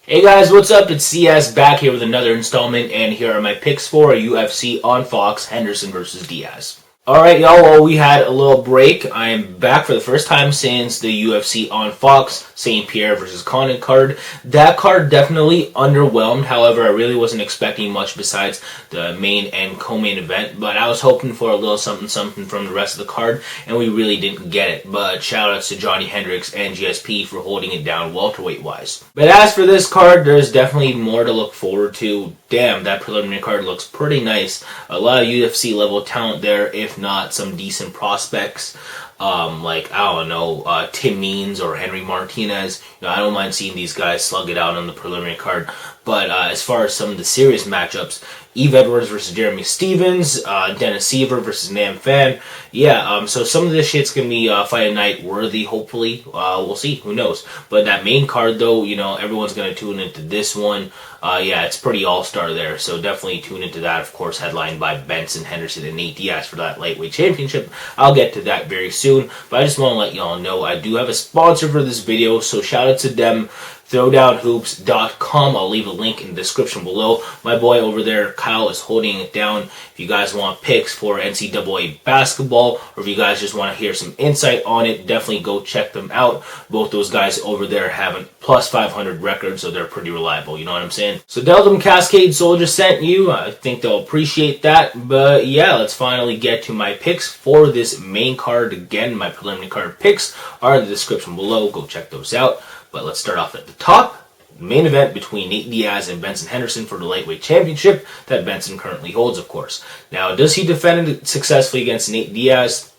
Hey guys, what's up? It's CS back here with another installment, and here are my picks for UFC on Fox, Henderson versus Diaz. Alright y'all, well we had a little break. I am back for the first time since the UFC on Fox, St. Pierre versus Conant card. That card definitely underwhelmed, however I really wasn't expecting much besides the main and co-main event, but I was hoping for a little something from the rest of the card, and we really didn't get it. But shout outs to Johnny Hendricks and GSP for holding it down welterweight wise. But as for this card, there's definitely more to look forward to. Damn, that preliminary card looks pretty nice. A lot of UFC level talent there, if not some decent prospects. Like, I don't know, Tim Means or Henry Martinez. You know, I don't mind seeing these guys slug it out on the preliminary card. But as far as some of the serious matchups, Eve Edwards versus Jeremy Stevens, Dennis Siver versus Nam Fan. Yeah, so some of this shit's going to be Fight Night worthy, hopefully. We'll see, who knows. But that main card, though, you know, everyone's going to tune into this one. Yeah, it's pretty all-star there, so definitely tune into that, of course, headlined by Benson, Henderson, and Nate Diaz for that lightweight championship. I'll get to that very soon, but I just want to let y'all know I do have a sponsor for this video, so shout out to them. Throwdownhoops.com. I'll leave a link in the description below. My boy over there, Kyle, is holding it down. If you guys want picks for NCAA basketball, or if you guys just want to hear some insight on it, definitely go check them out. Both those guys over there have a plus 500 record, so they're pretty reliable, you know what I'm saying? So tell them CascadeSoldier sent you. I think they'll appreciate that. But yeah, let's finally get to my picks for this main card. Again, my preliminary card picks are in the description below. Go check those out. But let's start off at the top. The main event between Nate Diaz and Benson Henderson for the lightweight championship that Benson currently holds, of course. Now, does he defend it successfully against Nate Diaz?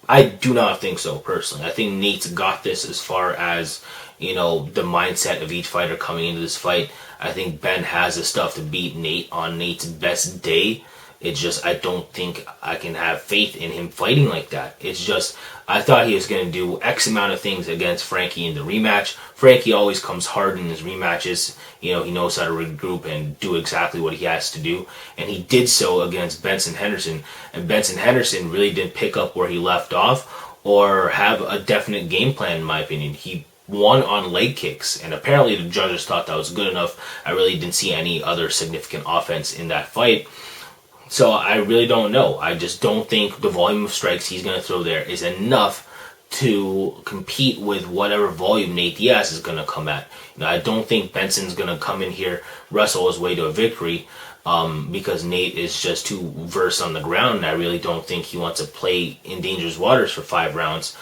I do not think so, personally. I think Nate's got this as far as, you know, the mindset of each fighter coming into this fight. I think Ben has the stuff to beat Nate on Nate's best day. It's just, I don't think I can have faith in him fighting like that. It's just, I thought he was going to do X amount of things against Frankie in the rematch. Frankie always comes hard in his rematches. You know, he knows how to regroup and do exactly what he has to do. And he did so against Benson Henderson. And Benson Henderson really didn't pick up where he left off or have a definite game plan, in my opinion. He won on leg kicks, and apparently the judges thought that was good enough. I really didn't see any other significant offense in that fight. So I really don't know. I just don't think the volume of strikes he's going to throw there is enough to compete with whatever volume Nate Diaz is going to come at. You know, I don't think Benson's going to come in here, wrestle his way to a victory, because Nate is just too versed on the ground, and I really don't think he wants to play in dangerous waters for 5 rounds.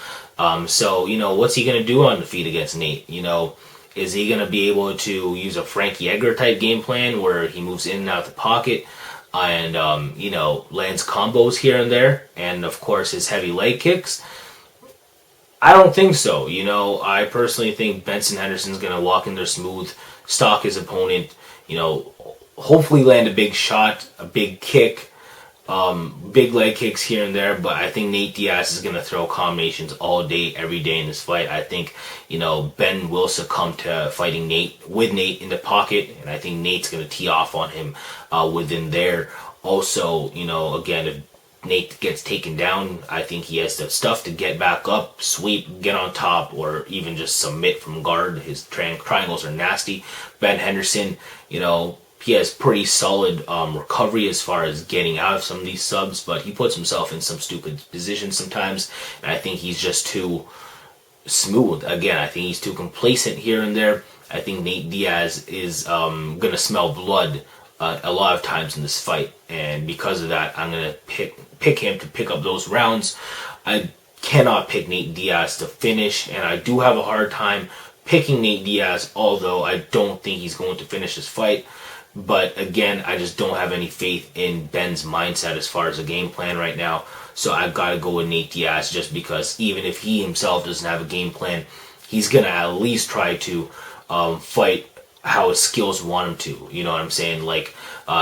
So, you know, what's he going to do on the feet against Nate? You know, is he going to be able to use a Frankie Edgar type game plan where he moves in and out of the pocket and, you know, lands combos here and there, and of course his heavy leg kicks? I don't think so. You know, I personally think Benson Henderson's going to walk in there smooth, stalk his opponent, you know, hopefully land a big shot, a big kick, big leg kicks here and there, but I think Nate Diaz is going to throw combinations all day, every day in this fight. I think, you know, Ben will succumb to fighting Nate, with Nate in the pocket, and I think Nate's going to tee off on him within there. Also, you know, again, if Nate gets taken down, I think he has the stuff to get back up, sweep, get on top, or even just submit from guard. His triangles are nasty. Ben Henderson, you know, he has pretty solid recovery as far as getting out of some of these subs, but he puts himself in some stupid positions sometimes, and I think he's just too smooth. Again, I think he's too complacent here and there. I think Nate Diaz is going to smell blood a lot of times in this fight, and because of that, I'm going to pick him to pick up those rounds. I cannot pick Nate Diaz to finish, and I do have a hard time picking Nate Diaz, although I don't think he's going to finish this fight. But again, I just don't have any faith in Ben's mindset as far as a game plan right now. So I've got to go with Nate Diaz, just because even if he himself doesn't have a game plan, he's going to at least try to fight how his skills want him to. You know what I'm saying? Like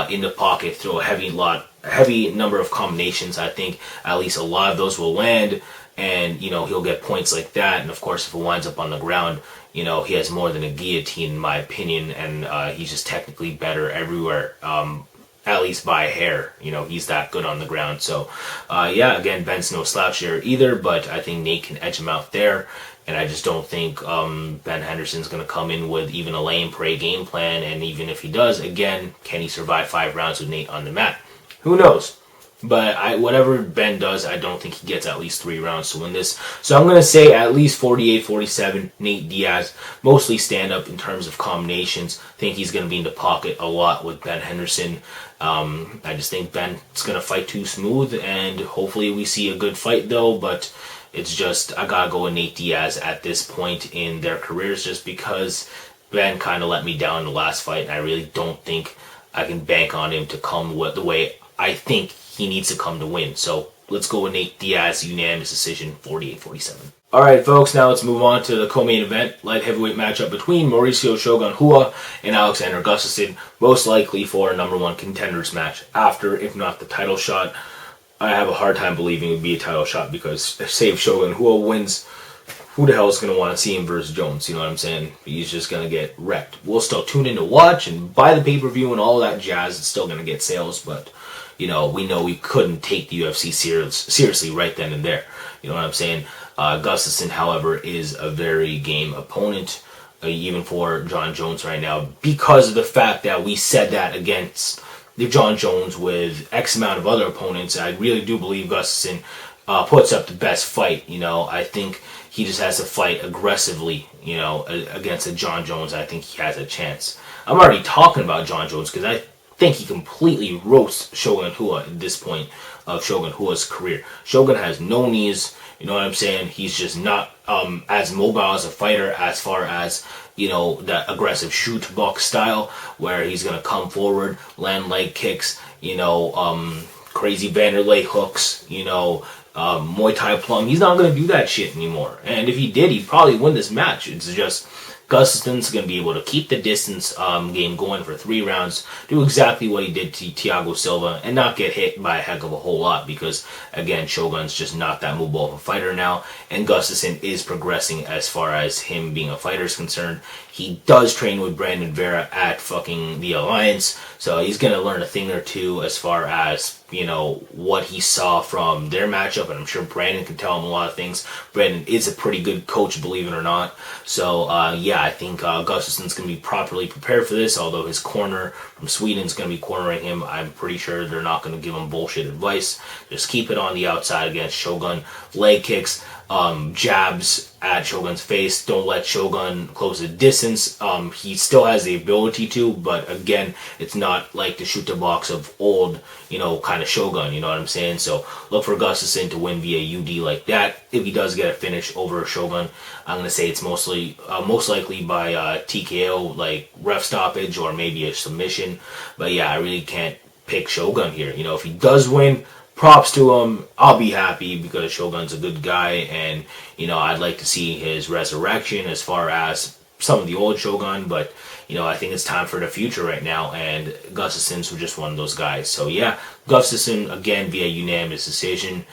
in the pocket, throw a heavy number of combinations. I think at least a lot of those will land, and, you know, he'll get points like that. And of course, if it winds up on the ground, you know, he has more than a guillotine, in my opinion, and he's just technically better everywhere, at least by a hair. You know, he's that good on the ground. So, yeah, again, Ben's no slouch here either, but I think Nate can edge him out there. and I just don't think Ben Henderson's going to come in with even a lay and pray game plan, and even if he does, again, can he survive 5 rounds with Nate on the mat? Who knows? But whatever Ben does, I don't think he gets at least 3 rounds to win this. So I'm going to say at least 48-47, Nate Diaz. Mostly stand up in terms of combinations. I think he's going to be in the pocket a lot with Ben Henderson. I just think Ben's going to fight too smooth, and hopefully we see a good fight though. But it's just, I got to go with Nate Diaz at this point in their careers, just because Ben kind of let me down in the last fight, and I really don't think I can bank on him to come with the way I think he needs to come to win. So let's go with Nate Diaz, unanimous decision, 48-47. Alright folks, now let's move on to the co-main event, light heavyweight matchup between Mauricio Shogun Rua and Alexander Gustafsson, most likely for a #1 contenders match after, if not the title shot. I have a hard time believing it would be a title shot, because say if Shogun Rua wins, who the hell is going to want to see him versus Jones? You know what I'm saying? He's just going to get wrecked. We'll still tune in to watch and buy the pay-per-view and all that jazz. It's still going to get sales, but we know we couldn't take the UFC seriously right then and there. You know what I'm saying? Gustafsson, however, is a very game opponent, even for John Jones right now, because of the fact that we said that against the John Jones with X amount of other opponents. I really do believe Gustafsson puts up the best fight. I think he just has to fight aggressively, against a John Jones. I think he has a chance. I'm already talking about John Jones because I think he completely roasts Shogun Rua at this point of Shogun Rua's career. Shogun has no knees, you know what I'm saying? He's just not as mobile as a fighter as far as, that aggressive shoot box style where he's going to come forward, land leg kicks, crazy Vanderlei hooks, Muay Thai plum. He's not going to do that shit anymore. And if he did, he'd probably win this match. It's just Gustafsson's going to be able to keep the distance game going for 3 rounds, do exactly what he did to Thiago Silva, and not get hit by a heck of a whole lot because, again, Shogun's just not that mobile of a fighter now, and Gustafsson is progressing as far as him being a fighter is concerned. He does train with Brandon Vera at fucking the Alliance, so he's going to learn a thing or two as far as, what he saw from their matchup, and I'm sure Brandon can tell him a lot of things. Brandon is a pretty good coach, believe it or not. So, I think Gustafsson's going to be properly prepared for this, although his corner from Sweden's going to be cornering him. I'm pretty sure they're not going to give him bullshit advice. Just keep it on the outside against Shogun. Leg kicks, jabs at Shogun's face. Don't let Shogun close the distance. He still has the ability to, but again, it's not like the shoot the box of old, kind of Shogun, you know what I'm saying? So look for Gustafsson to win via UD like that. If he does get a finish over Shogun, I'm going to say it's most likely by TKO, like ref stoppage or maybe a submission. But yeah, I really can't pick Shogun here. If he does win, props to him. I'll be happy because Shogun's a good guy, and I'd like to see his resurrection as far as some of the old Shogun, but I think it's time for the future right now, and Gustafsson's just one of those guys. So yeah, Gustafsson again via unanimous decision,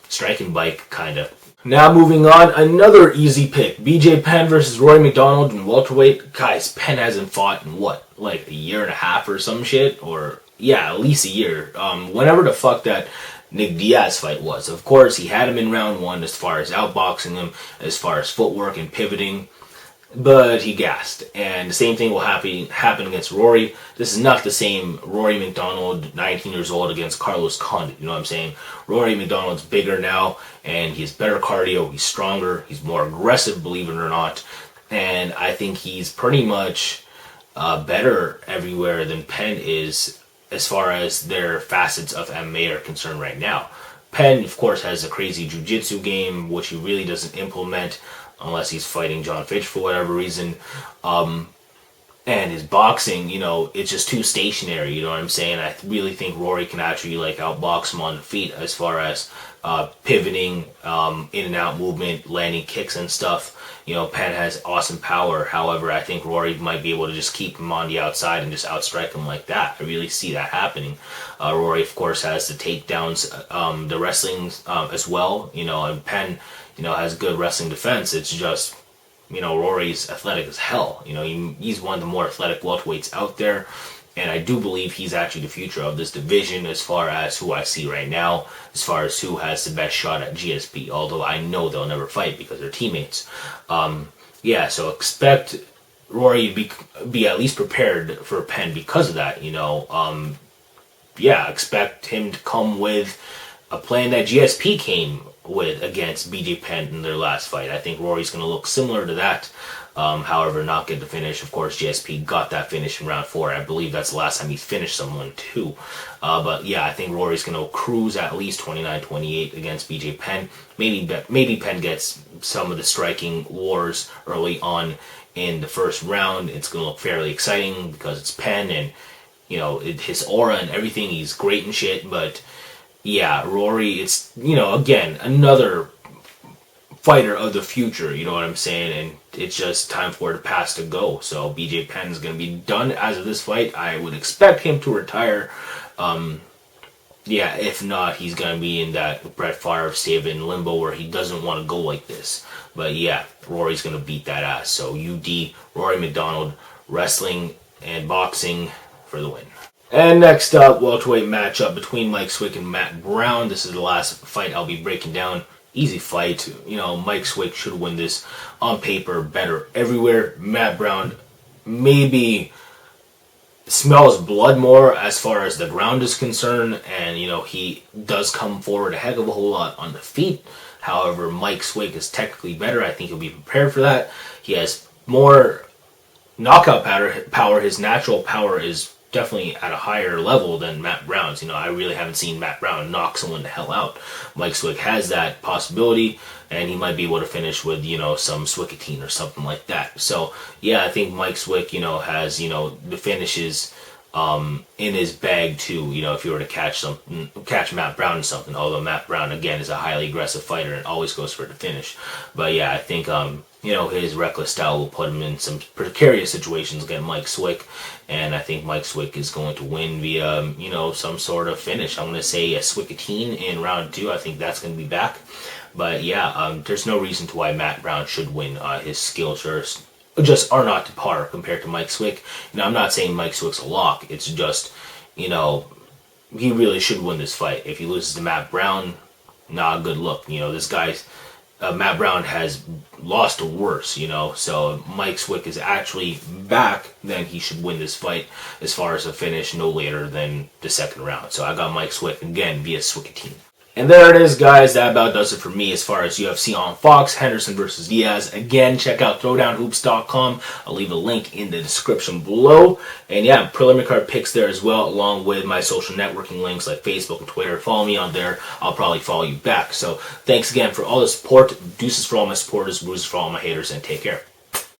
striking bike kinda. Now moving on, another easy pick, BJ Penn versus Rory MacDonald in welterweight. Guys, Penn hasn't fought in like a year and a half or some shit, or yeah, at least a year. Whenever the fuck that Nick Diaz fight was. Of course, he had him in round 1 as far as outboxing him, as far as footwork and pivoting, but he gassed. And the same thing will happen against Rory. This is not the same Rory MacDonald, 19 years old, against Carlos Condit. You know what I'm saying? Rory MacDonald's bigger now, and he has better cardio, he's stronger, he's more aggressive, believe it or not. And I think he's pretty much better everywhere than Penn is, as far as their facets of MMA are concerned right now. Penn, of course, has a crazy jiu-jitsu game, which he really doesn't implement unless he's fighting John Fitch for whatever reason. And his boxing, it's just too stationary, you know what I'm saying? I really think Rory can actually outbox him on the feet as far as pivoting, in and out movement, landing kicks and stuff. Penn has awesome power. However, I think Rory might be able to just keep him on the outside and just outstrike him like that. I really see that happening. Rory, of course, has the takedowns, the wrestling as well. And Penn, has good wrestling defense. It's just, Rory's athletic as hell. He's one of the more athletic welterweights out there. And I do believe he's actually the future of this division as far as who I see right now, as far as who has the best shot at GSP, although I know they'll never fight because they're teammates. Yeah, so expect Rory to be at least prepared for Penn because of that, Yeah, expect him to come with a plan that GSP came with against BJ Penn in their last fight. I think Rory's going to look similar to that. However, not get the finish. Of course, GSP got that finish in round 4. I believe that's the last time he finished someone too. But yeah, I think Rory's going to cruise at least 29-28 against BJ Penn. Maybe Penn gets some of the striking wars early on in the first round. It's going to look fairly exciting because it's Penn and, his aura and everything. He's great and shit. But yeah, Rory, it's, again, another fighter of the future, you know what I'm saying? And it's just time for the past to go. So BJ Penn is going to be done as of this fight. I would expect him to retire. Yeah, if not, he's going to be in that Brett Favre Saban limbo where he doesn't want to go like this. But yeah, Rory's going to beat that ass. So UD, Rory MacDonald, wrestling and boxing for the win. And next up, welterweight matchup between Mike Swick and Matt Brown. This is the last fight I'll be breaking down. Easy fight. Mike Swick should win this on paper, better everywhere. Matt Brown maybe smells blood more as far as the ground is concerned, and he does come forward a heck of a whole lot on the feet. However, Mike Swick is technically better. I think he'll be prepared for that. He has more knockout power. His natural power is definitely at a higher level than Matt Brown's. I really haven't seen Matt Brown knock someone the hell out. Mike Swick has that possibility, and he might be able to finish with, some Swickatine or something like that. So, yeah, I think Mike Swick, has, the finishes in his bag too, if you were to catch Matt Brown in something, although Matt Brown, again, is a highly aggressive fighter and always goes for the finish. But, yeah, I think, his reckless style will put him in some precarious situations against Mike Swick, and I think Mike Swick is going to win via, some sort of finish. I'm going to say a Swickatine in round 2. I think that's going to be back. But yeah, there's no reason to why Matt Brown should win. His skills just are not to par compared to Mike Swick. I'm not saying Mike Swick's a lock. It's just, he really should win this fight. If he loses to Matt Brown, not good look. This guy's Matt Brown has lost to worse, so if Mike Swick is actually back, then he should win this fight as far as a finish no later than the second round. So I got Mike Swick again via Swickatine. And there it is, guys. That about does it for me as far as UFC on Fox, Henderson versus Diaz. Again, check out throwdownhoops.com. I'll leave a link in the description below. And yeah, preliminary card picks there as well, along with my social networking links like Facebook and Twitter. Follow me on there. I'll probably follow you back. So thanks again for all the support. Deuces for all my supporters, bruises for all my haters, and take care.